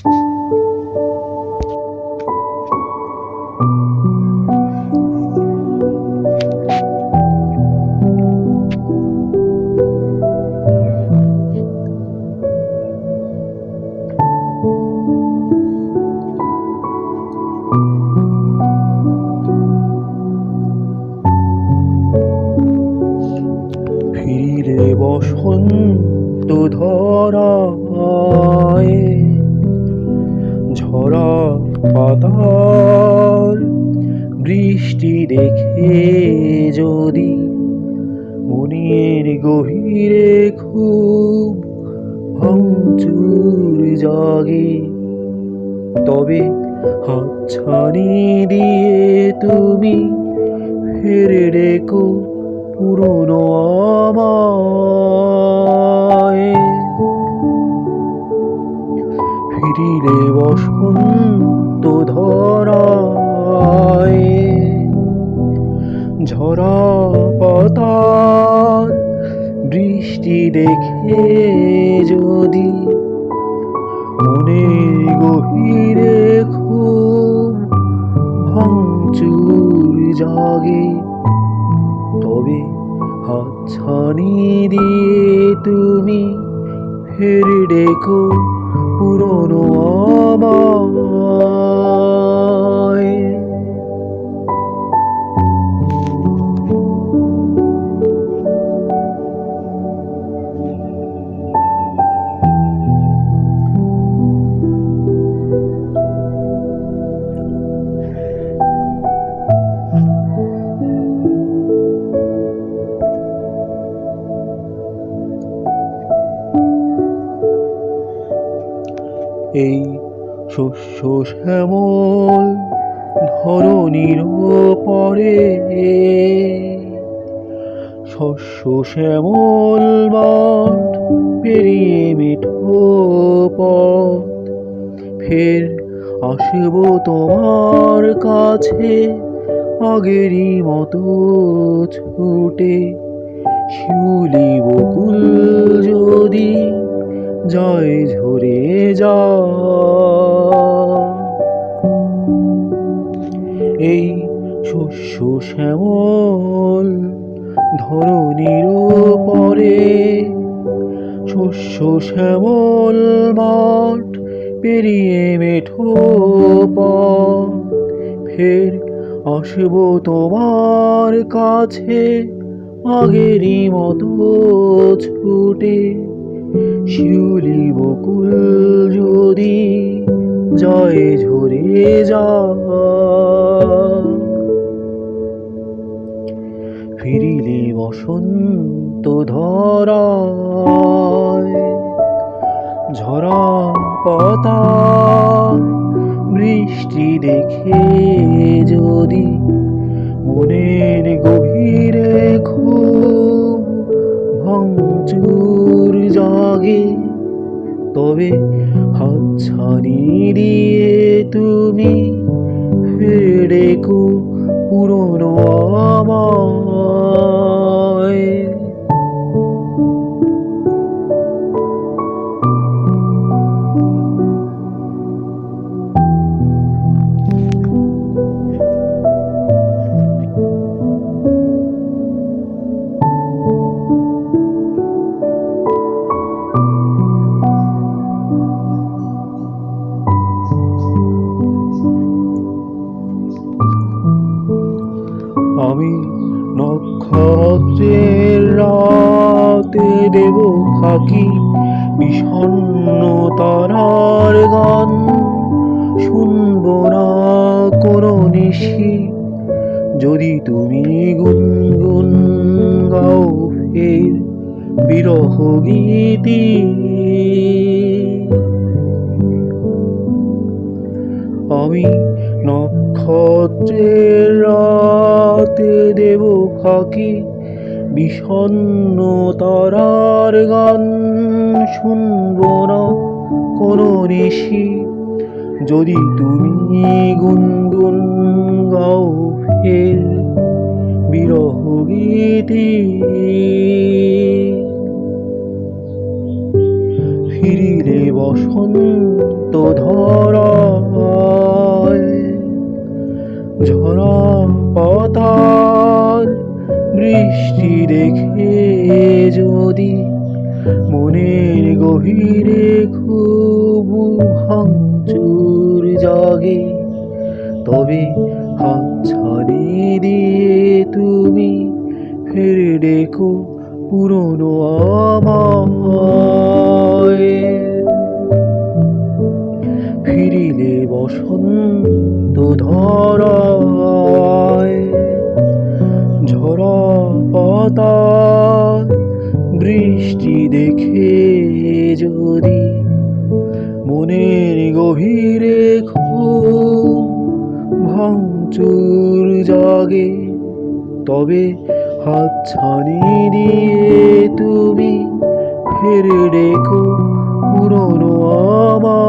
ফিরিলে বসন্ত ধরায়, ঝরা পাতার বৃষ্টি দেখে যদি মনের গভীরে খুব ভাঙচুর জাগে, তবে হাতছানি দিয়ে তুমি ফিরে ডেকো পুরনো আমায়। ফিরিলে বসন্ত ধরায়, ঝরা পাতার বৃষ্টি দেখে যদি মনের গভীরে খুব ভাঙচুর জাগে, তবে হাতছানি দিয়ে তুমি ফিরে ডেকো পুরনো আমায়। এই শস্য শ্যামল ধরণীর পরে, শস্য শ্যামল মাঠ পেরিয়ে মিঠো পথ, ফের আসবো তোমার কাছে আগেরই মতো ছুটে। শিউলি বকুল যদি যায় ঝরে যা, এই শস্য শ্যামল ধরণীর পরে, শস্য শ্যামল মাঠ পেরিয়ে মেঠো পথ, ফের আসবো তোমার কাছে আগেরই মতো ছুটে। শিউলি বকুল যদি যায় ঝরে যা, ফিরিলে বসন্ত ধরায়, ঝরা পাতা বৃষ্টি দেখে যদি মনের গভীরে খুব ভাঙচুর জাগে, তবে হাতছানি দিয়ে তুমি ফিরে ডেকো পুরনো আমায়। আমি নক্ষত্রের রাতে দেব ফাঁকি, বিষণ্ণ তারার গান শুনব না কোনো নিশি, যদি তুমি গুনগুন গাও ফের বিরহ গীতি। আমি নক্ষত্রের রাতে দেব ফাঁকি, বিষণ্ণ তারার গান শুনব না কোনো নিশি, যদি তুমি গুনগুন গাও ফের বিরহ গীতি। ফিরিলে বসন্ত ধরায়, ঝরা পাতার বৃষ্টি দেখে যদি মনের গভীরে খুব ভাঙচুর জাগে, তবে হাতছানি দিয়ে তুমি ফের ডেকো পুরনো আমায়। ফিরিলে বসন্ত ধরায়, ঝরা পাতা বৃষ্টি দেখে যদি মনের গভীরে খুব ভাঙচুর জাগে, তবে হাতছানি দিয়ে তুমি ফের ডেকো পুরনো আমায়।